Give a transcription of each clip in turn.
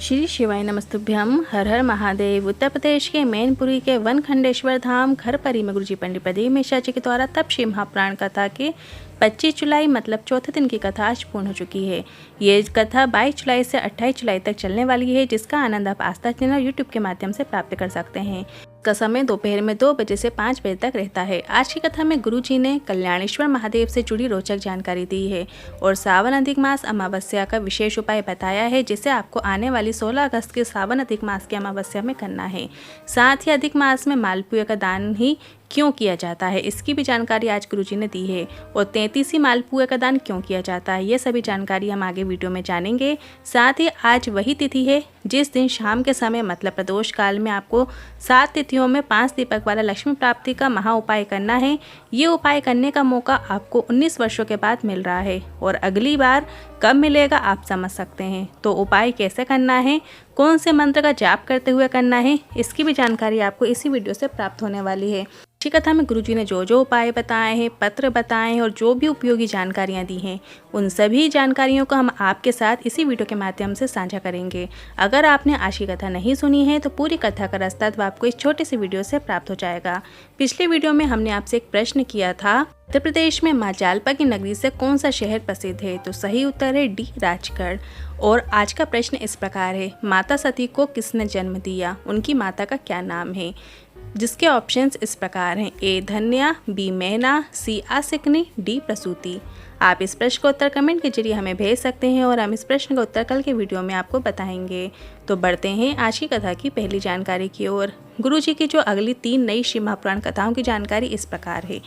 श्री शिवाय नमस्तुभ्यम। हर हर महादेव। उत्तर प्रदेश के मैनपुरी के वनखंडेश्वर धाम खरपरी में गुरुजी पंडित प्रदीप मिश्रा जी के द्वारा तप श्री महाप्राण कथा के 25 जुलाई मतलब चौथे दिन की कथा आज पूर्ण हो चुकी है। ये कथा 22 जुलाई से 28 जुलाई तक चलने वाली है, जिसका आनंद आप आस्था चैनल यूट्यूब के माध्यम से प्राप्त कर सकते हैं। का समय दोपहर में 2 बजे से 5 बजे तक रहता है। आज की कथा में गुरुजी ने कल्याणेश्वर महादेव से जुड़ी रोचक जानकारी दी है और सावन अधिक मास अमावस्या का विशेष उपाय बताया है, जिसे आपको आने वाली 16 अगस्त के सावन अधिक मास की अमावस्या में करना है। साथ ही अधिक मास में मालपुए का दान ही क्यों किया जाता है, इसकी भी जानकारी आज गुरुजी ने दी है और 33 मालपुए का दान क्यों किया जाता है, ये सभी जानकारी हम आगे वीडियो में जानेंगे। साथ ही आज वही तिथि है जिस दिन शाम के समय मतलब प्रदोष काल में आपको 7 तिथियों में 5 दीपक वाला लक्ष्मी प्राप्ति का महा उपाय करना है। ये उपाय करने का मौका आपको 19 वर्षों के बाद मिल रहा है और अगली बार कब मिलेगा आप समझ सकते हैं। तो उपाय कैसे करना है, कौन से मंत्र का जाप करते हुए करना है, इसकी भी जानकारी आपको इसी वीडियो से प्राप्त होने वाली है। इसी कथा में गुरुजी ने जो उपाय बताए हैं, पत्र बताए हैं और जो भी उपयोगी जानकारियां दी हैं, उन सभी जानकारियों को हम आपके साथ इसी वीडियो के माध्यम से साझा करेंगे। अगर आपने आज की कथा नहीं सुनी है तो पूरी कथा का रास्ता आपको इस छोटे से वीडियो से प्राप्त हो जाएगा। पिछले वीडियो में हमने आपसे एक प्रश्न किया था, उत्तर प्रदेश में माँ जालपा की नगरी से कौन सा शहर प्रसिद्ध है, तो सही उत्तर है डी राजगढ़। और आज का प्रश्न इस प्रकार है, माता सती को किसने जन्म दिया, उनकी माता का क्या नाम है, जिसके ऑप्शंस इस प्रकार हैं, ए धन्या, बी मैना, सी आसिकनी, डी प्रसूति। आप इस प्रश्न का उत्तर कमेंट के जरिए हमें भेज सकते हैं और हम इस प्रश्न का उत्तर कल के वीडियो में आपको बताएंगे। तो बढ़ते हैं आज की कथा की पहली जानकारी की ओर। गुरुजी की जो अगली 3 नई श्री महापुराण कथाओं की जानकारी इस प्रकार है।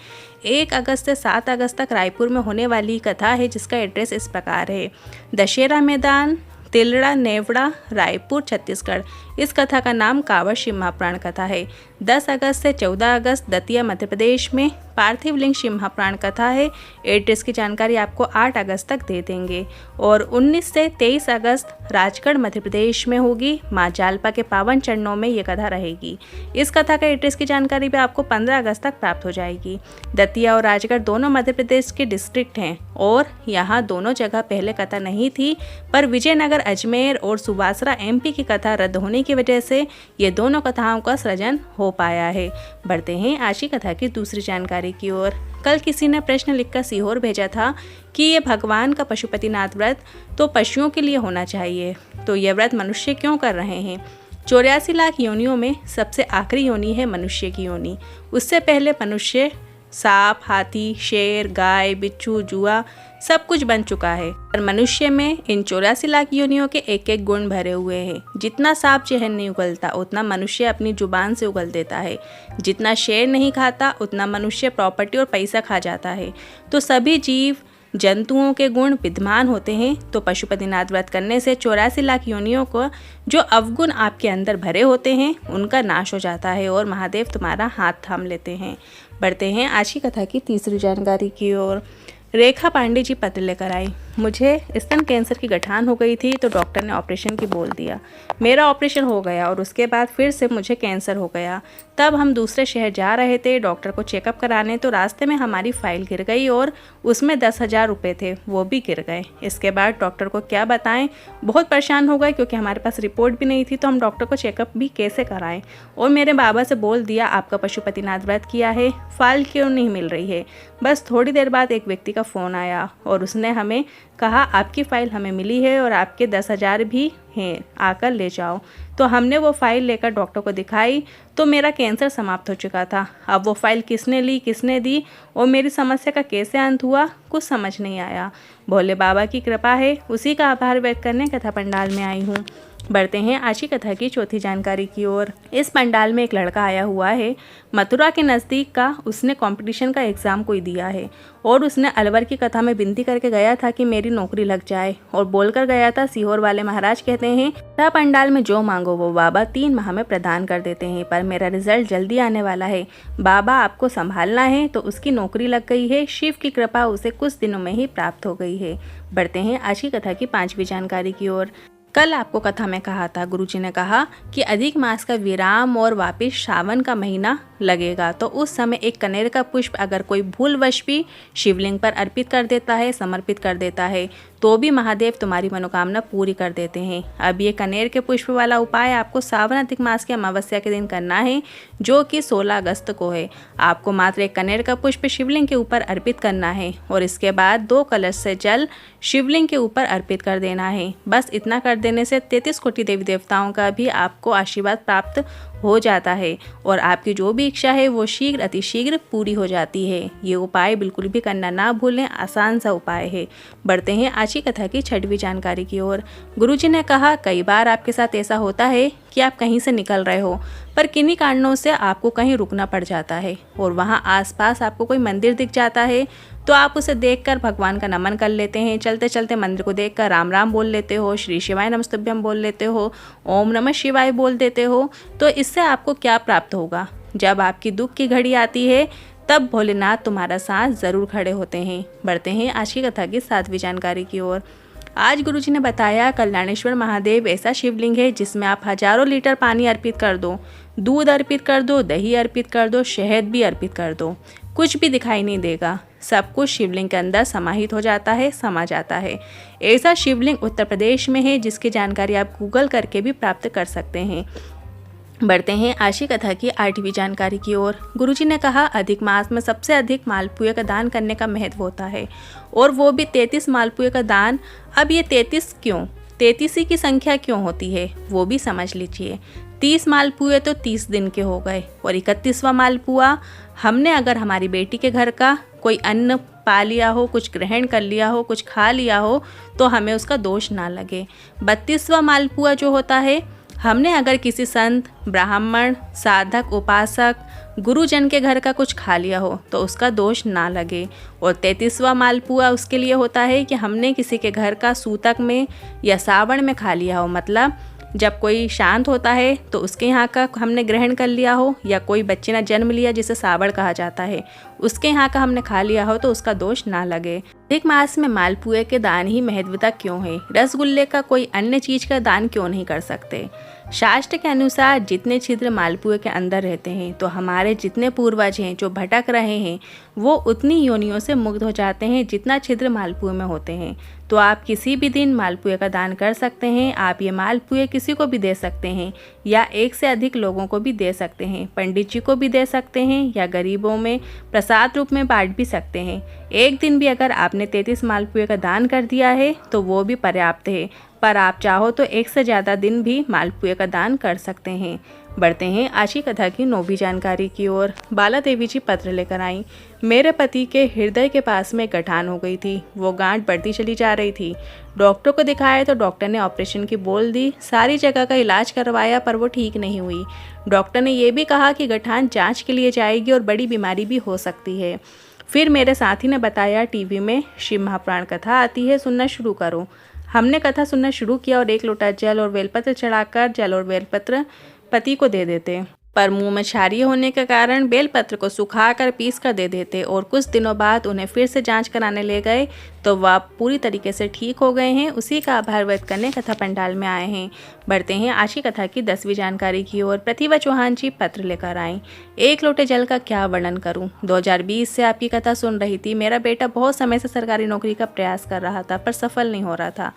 1 अगस्त से 7 अगस्त तक रायपुर में होने वाली कथा है, जिसका एड्रेस इस प्रकार है, दशहरा मैदान, तिलड़ा, नेवड़ा, रायपुर, छत्तीसगढ़। इस कथा का नाम कावड़ शिव महापुराण कथा है। 10 अगस्त से 14 अगस्त दतिया मध्य प्रदेश में पार्थिव लिंग शिव महापुराण कथा है। एड्रेस की जानकारी आपको 8 अगस्त तक दे देंगे। और 19 से 23 अगस्त राजगढ़ मध्य प्रदेश में होगी। माँ जालपा के पावन चरणों में ये कथा रहेगी। इस कथा का एड्रेस की जानकारी भी आपको 15 अगस्त तक प्राप्त हो जाएगी। दतिया और राजगढ़ दोनों मध्य प्रदेश के डिस्ट्रिक्ट हैं और यहाँ दोनों जगह पहले कथा नहीं थी, पर विजयनगर, अजमेर और सुवासरा MP की कथा रद्द होने की वजह से ये दोनों कथाओं का सृजन हो पाया है। बढ़ते हैं आज की कथा की दूसरी जानकारी की ओर। कल किसी ने प्रश्न लिखकर सीहोर भेजा था कि ये भगवान का पशुपतिनाथ व्रत तो पशुओं के लिए होना चाहिए, तो यह व्रत मनुष्य क्यों कर रहे हैं। 84 लाख योनियों में सबसे आखिरी योनि है मनुष्य की योनि। उससे पहले मनुष्य सांप, हाथी, शेर, गाय, बिच्छू, जुआ सब कुछ बन चुका है, पर मनुष्य में इन 84 लाख योनियों के एक एक गुण भरे हुए हैं। जितना सांप जहर नहीं उगलता उतना मनुष्य अपनी जुबान से उगल देता है। जितना शेर नहीं खाता उतना मनुष्य प्रॉपर्टी और पैसा खा जाता है। तो सभी जीव जंतुओं के गुण विद्यमान होते हैं। तो पशुपतिनाथ व्रत करने से 84 लाख योनियों को जो अवगुण आपके अंदर भरे होते हैं उनका नाश हो जाता है और महादेव तुम्हारा हाथ थाम लेते हैं। बढ़ते हैं आज की कथा की तीसरी जानकारी की ओर। रेखा पांडे जी पत्र लेकर आई, मुझे स्तन कैंसर की गठान हो गई थी, तो डॉक्टर ने ऑपरेशन की बोल दिया। मेरा ऑपरेशन हो गया और उसके बाद फिर से मुझे कैंसर हो गया। तब हम दूसरे शहर जा रहे थे डॉक्टर को चेकअप कराने, तो रास्ते में हमारी फाइल गिर गई और उसमें 10,000 रुपये थे, वो भी गिर गए। इसके बाद डॉक्टर को क्या बताएं, बहुत परेशान हो गए क्योंकि हमारे पास रिपोर्ट भी नहीं थी, तो हम डॉक्टर को चेकअप भी कैसे कराएं। और मेरे बाबा से बोल दिया आपका पशुपतिनाथ व्रत किया है, फाइल क्यों नहीं मिल रही है। बस थोड़ी देर बाद एक व्यक्ति का फ़ोन आया और उसने हमें कहा आपकी फ़ाइल हमें मिली है और आपके 10,000 भी हैं, आकर ले जाओ। तो हमने वो फ़ाइल लेकर डॉक्टर को दिखाई तो मेरा कैंसर समाप्त हो चुका था। अब वो फ़ाइल किसने ली, किसने दी और मेरी समस्या का कैसे अंत हुआ, कुछ समझ नहीं आया। भोले बाबा की कृपा है, उसी का आभार व्यक्त करने कथा पंडाल में आई हूँ। बढ़ते हैं आज की कथा की चौथी जानकारी की ओर। इस पंडाल में एक लड़का आया हुआ है, मथुरा के नज़दीक का। उसने कंपटीशन का एग्ज़ाम कोई दिया है और उसने अलवर की कथा में विनती करके गया था कि मेरी नौकरी लग जाए और बोलकर गया था सीहोर वाले महाराज कहते हैं कथा पंडाल में जो मांगो वो बाबा 3 माह में प्रदान कर देते हैं, पर मेरा रिजल्ट जल्दी आने वाला है, बाबा आपको संभालना है। तो उसकी नौकरी लग गई है, शिव की कृपा उसे कुछ दिनों में ही प्राप्त हो गई है। बढ़ते हैं आज की कथा की 5वीं जानकारी की ओर। कल आपको कथा में कहा था, गुरुजी ने कहा कि अधिक मास का विराम और वापिस सावन का महीना लगेगा, तो उस समय एक कनेर का पुष्प अगर कोई भूलवश भी शिवलिंग पर अर्पित कर देता है, समर्पित कर देता है, तो भी महादेव तुम्हारी मनोकामना पूरी कर देते हैं। अब ये कनेर के पुष्प वाला उपाय आपको सावन अधिक मास की अमावस्या के दिन करना है, जो कि 16 अगस्त को है। आपको मात्र एक कनेर का पुष्प शिवलिंग के ऊपर अर्पित करना है और इसके बाद 2 कलश से जल शिवलिंग के ऊपर अर्पित कर देना है। बस इतना कर देने से 33 कोटि देवी देवताओं का भी आपको आशीर्वाद प्राप्त हो जाता है और आपकी जो भी इच्छा है वो शीघ्र अतिशीघ्र पूरी हो जाती है। ये उपाय बिल्कुल भी करना ना भूलें, आसान सा उपाय है। बढ़ते हैं आज की कथा की 6वीं जानकारी की ओर। गुरुजी ने कहा, कई बार आपके साथ ऐसा होता है कि आप कहीं से निकल रहे हो पर किन्हीं कारणों से आपको कहीं रुकना पड़ जाता है और वहाँ आसपास आपको कोई मंदिर दिख जाता है तो आप उसे देखकर भगवान का नमन कर लेते हैं। चलते चलते मंदिर को देखकर राम राम बोल लेते हो, श्री शिवाय नमस्तुभ्यम बोल लेते हो, ओम नमः शिवाय बोल देते हो। तो इससे आपको क्या प्राप्त होगा? जब आपकी दुख की घड़ी आती है तब भोलेनाथ तुम्हारा साथ ज़रूर खड़े होते हैं। बढ़ते हैं आज की कथा की 7वीं जानकारी की ओर। आज गुरुजी ने बताया, कल्याणेश्वर महादेव ऐसा शिवलिंग है जिसमें आप हजारों लीटर पानी अर्पित कर दो, दूध अर्पित कर दो, दही अर्पित कर दो, शहद भी अर्पित कर दो, कुछ भी दिखाई नहीं देगा। सब कुछ शिवलिंग के अंदर समाहित हो जाता है, समा जाता है। ऐसा शिवलिंग उत्तर प्रदेश में है जिसकी जानकारी आप गूगल करके भी प्राप्त कर सकते हैं। बढ़ते हैं आज की कथा की 8वीं जानकारी की ओर। गुरुजी ने कहा, अधिक मास में सबसे अधिक मालपुए का दान करने का महत्व होता है और वो भी 33 मालपुए का दान। अब ये 33 क्यों, 33 की संख्या क्यों होती है वो भी समझ लीजिए। 30 मालपुए तो 30 दिन के हो गए और 31वां मालपुआ हमने अगर हमारी बेटी के घर का कोई अन्न पा लिया हो, कुछ ग्रहण कर लिया हो, कुछ खा लिया हो तो हमें उसका दोष ना लगे। 32वां मालपुआ जो होता है हमने अगर किसी संत, ब्राह्मण, साधक, उपासक, गुरुजन के घर का कुछ खा लिया हो तो उसका दोष ना लगे। और 33वां मालपुआ उसके लिए होता है कि हमने किसी के घर का सूतक में या सावन में खा लिया हो, मतलब जब कोई शांत होता है तो उसके यहाँ का हमने ग्रहण कर लिया हो, या कोई बच्चे ने जन्म लिया जिसे सावड़ कहा जाता है उसके यहाँ का हमने खा लिया हो तो उसका दोष ना लगे। अधिक मास में मालपुए के दान ही महत्वता क्यों है? रसगुल्ले का कोई अन्य चीज का दान क्यों नहीं कर सकते? शास्त्र के अनुसार जितने छिद्र मालपुए के अंदर रहते हैं तो हमारे जितने पूर्वज हैं जो भटक रहे हैं वो उतनी योनियों से मुक्त हो जाते हैं जितना छिद्र मालपुए में होते हैं। तो आप किसी भी दिन मालपुए का दान कर सकते हैं। आप ये मालपुए किसी को भी दे सकते हैं या एक से अधिक लोगों को भी दे सकते हैं। पंडित जी को भी दे सकते हैं या गरीबों में प्रसाद रूप में बांट भी सकते हैं। एक दिन भी अगर आपने 33 मालपुए का दान कर दिया है तो वो भी पर्याप्त है, पर आप चाहो तो एक से ज़्यादा दिन भी मालपुए का दान कर सकते हैं। बढ़ते हैं आज की कथा की 9वीं जानकारी की ओर। बाला देवी जी पत्र लेकर आई। मेरे पति के हृदय के पास में गठान हो गई थी, वो गांठ बढ़ती चली जा रही थी। डॉक्टर को दिखाया तो डॉक्टर ने ऑपरेशन की बोल दी। सारी जगह का इलाज करवाया पर वो ठीक नहीं हुई। डॉक्टर ने ये भी कहा कि गठान जाँच के लिए जाएगी और बड़ी बीमारी भी हो सकती है। फिर मेरे साथी ने बताया, टीवी में शिव महापुराण कथा आती है, सुनना शुरू करो। हमने कथा सुनना शुरू किया और 1 लोटा जल और बेलपत्र चढ़ाकर जल और बेलपत्र पति को दे देते, पर मुंह में क्षारीय होने के कारण बेलपत्र को सुखाकर पीस कर दे देते और कुछ दिनों बाद उन्हें फिर से जांच कराने ले गए तो वह पूरी तरीके से ठीक हो गए हैं। उसी का आभार व्यक्त करने कथा पंडाल में आए हैं। बढ़ते हैं आज की कथा की 10वीं जानकारी की ओर। प्रतिभा चौहान जी पत्र लेकर आए। 1 लोटे जल का क्या वर्णन करूं? 2020 से आपकी कथा सुन रही थी। मेरा बेटा बहुत समय से सरकारी नौकरी का प्रयास कर रहा था पर सफल नहीं हो रहा था।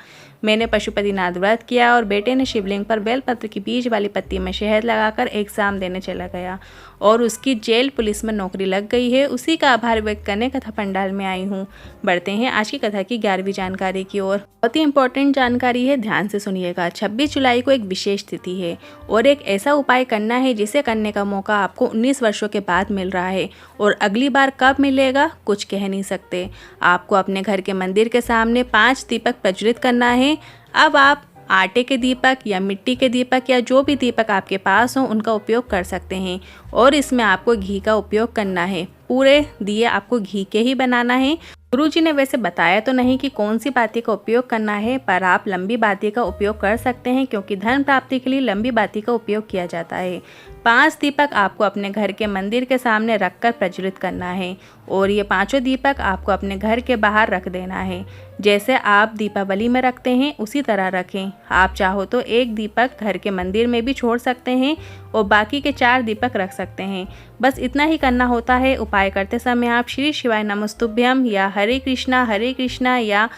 मैंने पशुपतिनाथ व्रत किया और बेटे ने शिवलिंग पर बेलपत्र की बीज वाली पत्ती में शहद लगाकर एग्जाम देने चला गया और उसकी जेल पुलिस में नौकरी लग गई है। उसी का आभार व्यक्त करने कथा पंडाल में आई हूँ। बढ़ते हैं आज की कथा की 11वीं जानकारी की ओर। बहुत ही इंपॉर्टेंट जानकारी है, ध्यान से सुनिएगा। 26 जुलाई को एक विशेष तिथि है और एक ऐसा उपाय करना है जिसे करने का मौका आपको 19 वर्षों के बाद मिल रहा है और अगली बार कब मिलेगा कुछ कह नहीं सकते। आपको अपने घर के मंदिर के सामने 5 दीपक प्रज्वलित करना है। अब आप आटे के दीपक या मिट्टी के दीपक या जो भी दीपक आपके पास हो उनका उपयोग कर सकते हैं और इसमें आपको घी का उपयोग करना है। पूरे दिए आपको घी के ही बनाना है। गुरुजी ने वैसे बताया तो नहीं कि कौन सी बाती का उपयोग करना है, पर आप लंबी बाती का उपयोग कर सकते हैं क्योंकि धन प्राप्ति के लिए लंबी बाती का उपयोग किया जाता है। 5 दीपक आपको अपने घर के मंदिर के सामने रखकर प्रज्वलित करना है और ये 5 दीपक आपको अपने घर के बाहर रख देना है। जैसे आप दीपावली में रखते हैं उसी तरह रखें। आप चाहो तो 1 दीपक घर के मंदिर में भी छोड़ सकते हैं और बाकी के 4 दीपक रख सकते हैं। बस इतना ही करना होता है। उपाय करते समय आप श्री शिवाय नमस्तुभ्यम या हरे कृष्णा या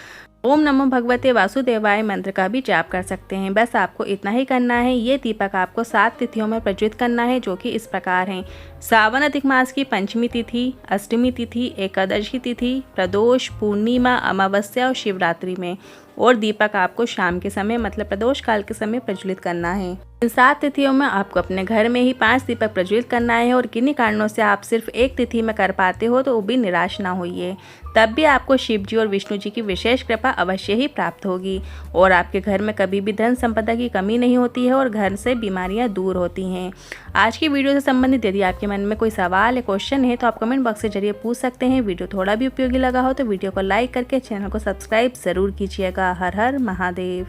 ओम नमो भगवते वासुदेवाय मंत्र का भी जाप कर सकते हैं। बस आपको इतना ही करना है। ये दीपक आपको 7 तिथियों में प्रज्वलित करना है, जो कि इस प्रकार हैं। सावन अधिक मास की पंचमी तिथि, अष्टमी तिथि, एकादशी तिथि, प्रदोष, पूर्णिमा, अमावस्या और शिवरात्रि में। और दीपक आपको शाम के समय मतलब प्रदोष काल के समय प्रज्वलित करना है। इन 7 तिथियों में आपको अपने घर में ही 5 दीपक प्रज्वलित करना है। और किन्हीं कारणों से आप सिर्फ एक तिथि में कर पाते हो तो वो भी निराश ना होइए, तब भी आपको शिव जी और विष्णु जी की विशेष कृपा अवश्य ही प्राप्त होगी। और आपके घर में कभी भी धन संपदा की कमी नहीं होती है और घर से बीमारियां दूर होती हैं। आज की वीडियो से संबंधित यदि आपके मन में कोई सवाल या क्वेश्चन है तो आप कमेंट बॉक्स के जरिए पूछ सकते हैं। वीडियो थोड़ा भी उपयोगी लगा हो तो वीडियो को लाइक करके चैनल को सब्सक्राइब जरूर कीजिएगा। हर हर महादेव।